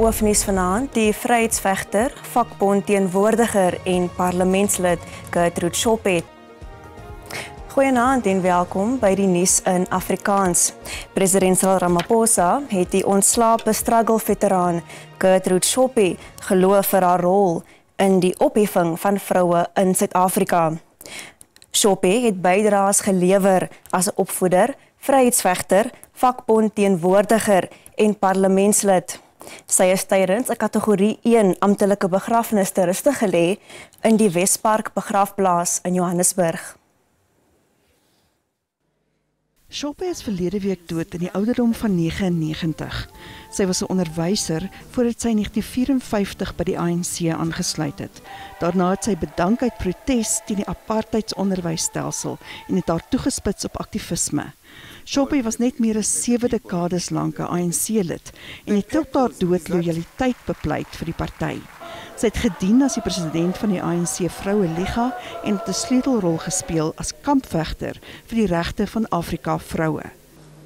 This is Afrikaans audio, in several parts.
Oofnuus vanaand, die vryheidsvegter, vakbondteenwoordiger en parlementslid Gertrude Shope. Goeienaand en welkom by die nuus in Afrikaans. President Cyril Ramaphosa het die ontslape struggle-veteraan Gertrude Shope geloof vir haar rol in die opheffing van vroue in Suid-Afrika. Shope het bydraes gelewer as 'n opvoeder, vryheidsvegter, vakbondteenwoordiger en parlementslid. Sy is tydens 'n kategorie 1 amptelike begrafnis te ruste gelê in die Wespark begrafplaas in Johannesburg. Shope is verlede week dood in die ouderdom van 99. Sy was 'n onderwyser voordat sy in 1954 by die ANC aangesluit het. Daarna het sy bedank uit protes teen die apartheidsonderwysstelsel en het haar toegespits op aktivisme. Shope was net meer as 7 dekades lank 'n ANC-lid en het tot haar dood lojaliteit bepleit vir die party. Sy het gedien as die president van die ANC Vroue-liga en het 'n sleutelrol gespeel as kampvegter vir die regte van Afrika vroue.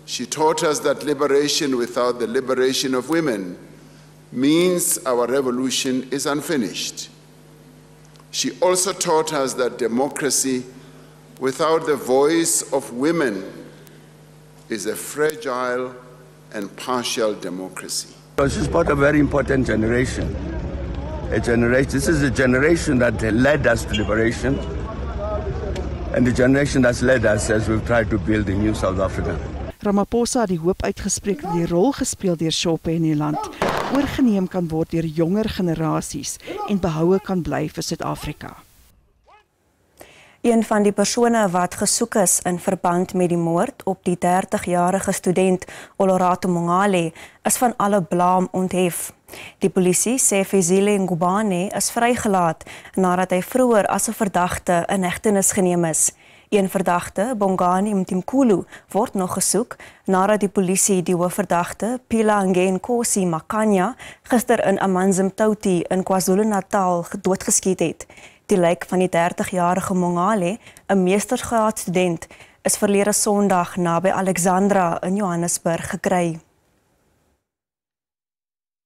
She taught us that liberation without the liberation of women means our revolution is unfinished. She also taught us that democracy without the voice of women is a fragile and partial democracy. She's part of a very important generation. This is a generation that led us to liberation, and the generation that's led us as we've tried to build a new South Africa. Ramaphosa het die hoop uitgespreek dat die rol gespeel deur Shope in die land oorgeneem kan word deur jonger generasies en behoue kan bly vir Suid-Afrika. Een van die persone wat gesoek is in verband met die moord op die 30-jarige student Olorato Mongale is van alle blame onthef. Die polisie sê Fezile Ngubane is vrygelaat nadat hy vroeër as 'n verdagte in hegtenis geneem is. Een verdagte, Bongani Mtimkulu, word nog gesoek nadat die polisie die hoofverdagte Phila Ngenkosi Makanya gister in Amanzimtoti in KwaZulu-Natal doodgeskiet het. Die lijk van die 30-jarige Mongale, 'n meestersgraadstudent, is verlede Sondag naby Alexandra in Johannesburg gekry.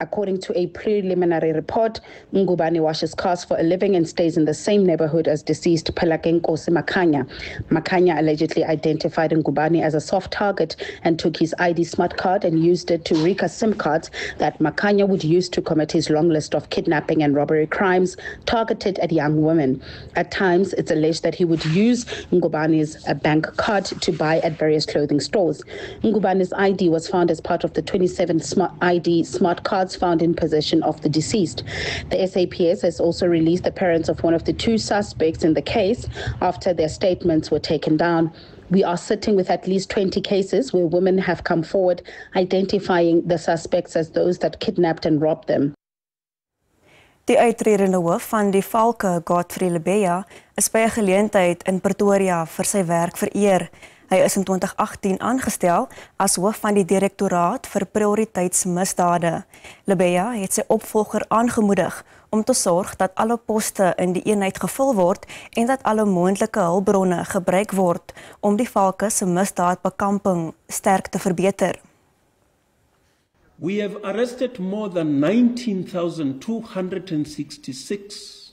According to a preliminary report, Ngubane washes cars for a living and stays in the same neighborhood as deceased Nkosi Makanya. Makanya allegedly identified Ngubane as a soft target and took his ID smart card and used it to rig SIM cards that Makanya would use to commit his long list of kidnapping and robbery crimes targeted at young women. At times, it's alleged that he would use Ngubane's bank card to buy at various clothing stores. Ngubane's ID was found as part of the 27 ID smart cards found in possession of the deceased. The SAPS has also released the parents of one of the 2 suspects in the case after their statements were taken down. We are sitting with at least 20 cases where women have come forward identifying the suspects as those that kidnapped and robbed them. Die uitredende hoof van die Valke, Godfrey Lebeya, is by 'n geleentheid in Pretoria vir sy werk vereer. Hy is in 2018 aangestel as hoof van die Direktoraat vir Prioriteitsmisdade. Lebeya het sy opvolger aangemoedig om te sorg dat alle poste in die eenheid gevul word en dat alle moontlike hulpbronne gebruik word om die Valke se misdaadbekamping sterk te verbeter. We have arrested more than 19,266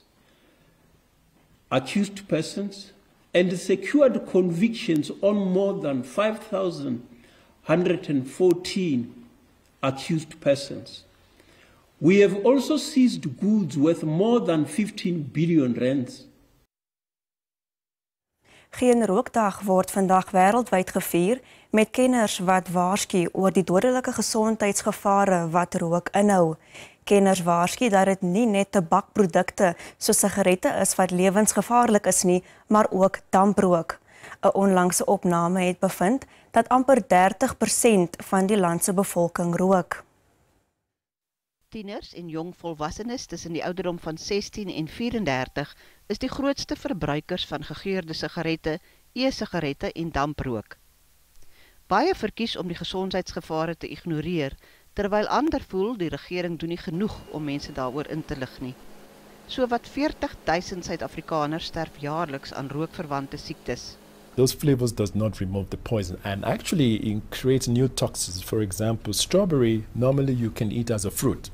accused persons and secured convictions on more than 5,114 accused persons. We have also seized goods worth more than 15 billion rands. Geen rookdag word vandag wêreldwyd gevier met kenners wat waarsku oor die dodelike gesondheidsgevare wat rook inhou. Kenners waarsku dat dit nie net tabakprodukte soos sigarette is wat lewensgevaarlik is nie, maar ook damprook. 'n Onlangse opname het bevind dat amper 30% van die land se bevolking rook. Tieners en jong volwassenes tussen die ouderdom van 16 en 34 is die grootste verbruikers van gegeurde sigarette, e-sigarette en damprook. Baie verkies om die gesondheidsgevare te ignoreer, terwyl ander voel die regering doen nie genoeg om mense daaroor in te lig nie. So wat 40,000 Suid-Afrikaners sterf jaarliks aan rookverwante siektes. Those flavors does not remove the poison and actually it creates new toxins. For example, strawberry, normally you can eat as a fruit.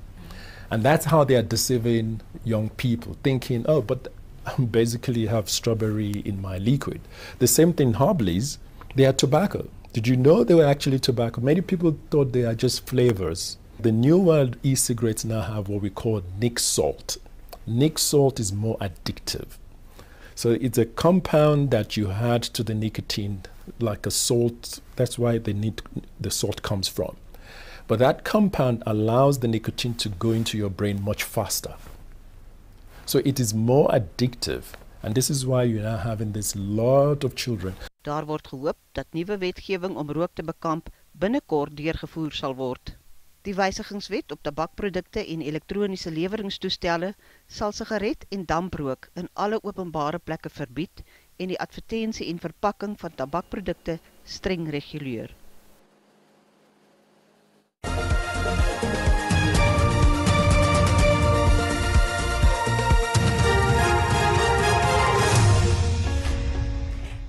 And that's how they are deceiving young people, thinking, oh, but I basically have strawberry in my liquid. The same thing, Harbleys, they are tobacco. Did you know they were actually tobacco? Many people thought they are just flavors. The new world e-cigarettes now have what we call nic salt. Nic salt is more addictive. So it's a compound that you add to the nicotine, like a salt. That's why the salt comes from. But that compound allows the nicotine to go into your brain much faster. So it is more addictive. And this is why you're now having this lot of children. Daar word gehoop dat nuwe wetgewing om rook te bekamp binnekort deurgevoer sal word. Die wysigingswet op tabakprodukte en elektroniese leweringstoestelle sal sigaret en damprook in alle openbare plekke verbied en die advertensie en verpakking van tabakprodukte streng reguleer.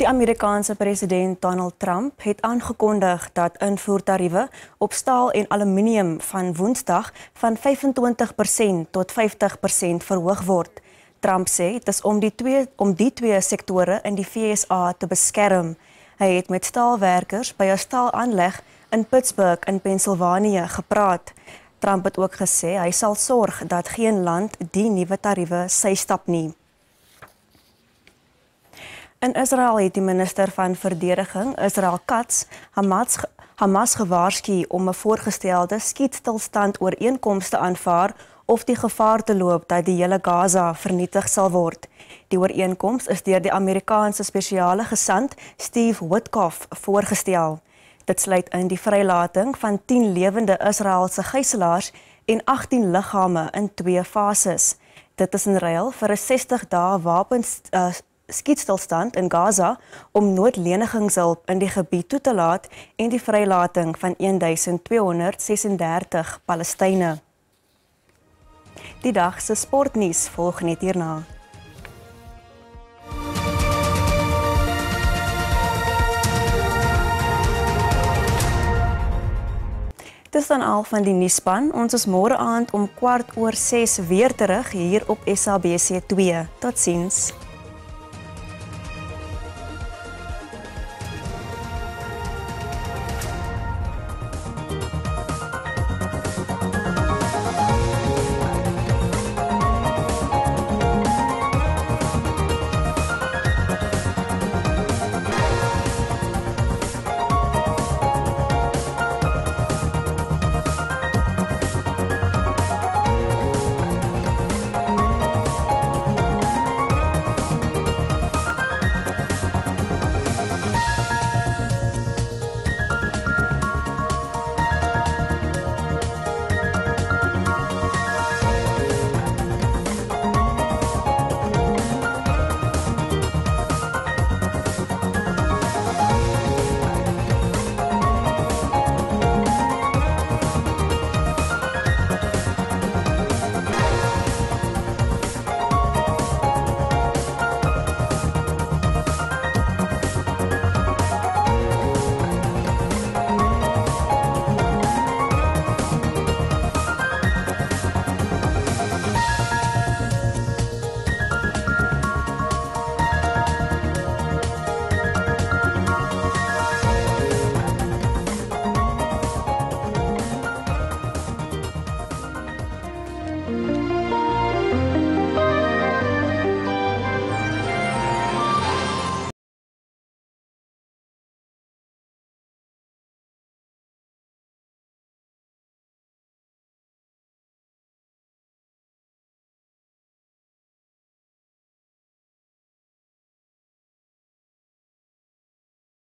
Die Amerikaanse president Donald Trump het aangekondig dat invoertariewe op staal en aluminium van Woensdag van 25% tot 50% verhoog word. Trump sê dit is om die twee sektore in die VSA te beskerm. Hy het met staalwerkers by 'n staalaanleg in Pittsburgh in Pennsylvanië gepraat. Trump het ook gesê hy sal sorg dat geen land die nuwe tariewe sy stap nie. In Israel het die minister van verdediging, Israel Katz, Hamas gewaarsku om 'n voorgestelde skietstilstand ooreenkoms te aanvaar of die gevaar te loop dat die hele Gaza vernietig sal word. Die ooreenkoms is deur die Amerikaanse spesiale gesant Steve Witkoff voorgestel. Dit sluit in die vrylating van 10 lewende Israeliese gijslaers en 18 liggame in 2 fases. Dit is in ruil vir 'n 60 dae skietstilstand in Gaza om noodlenigingshulp in die gebied toe te laat en die vrylating van 1236 Palestynë. Die dag se sportnuus volg net hierna. Dis dan al van die nuusspan. Ons is môre aand om 6:15 weer terug hier op SABC2. Totsiens.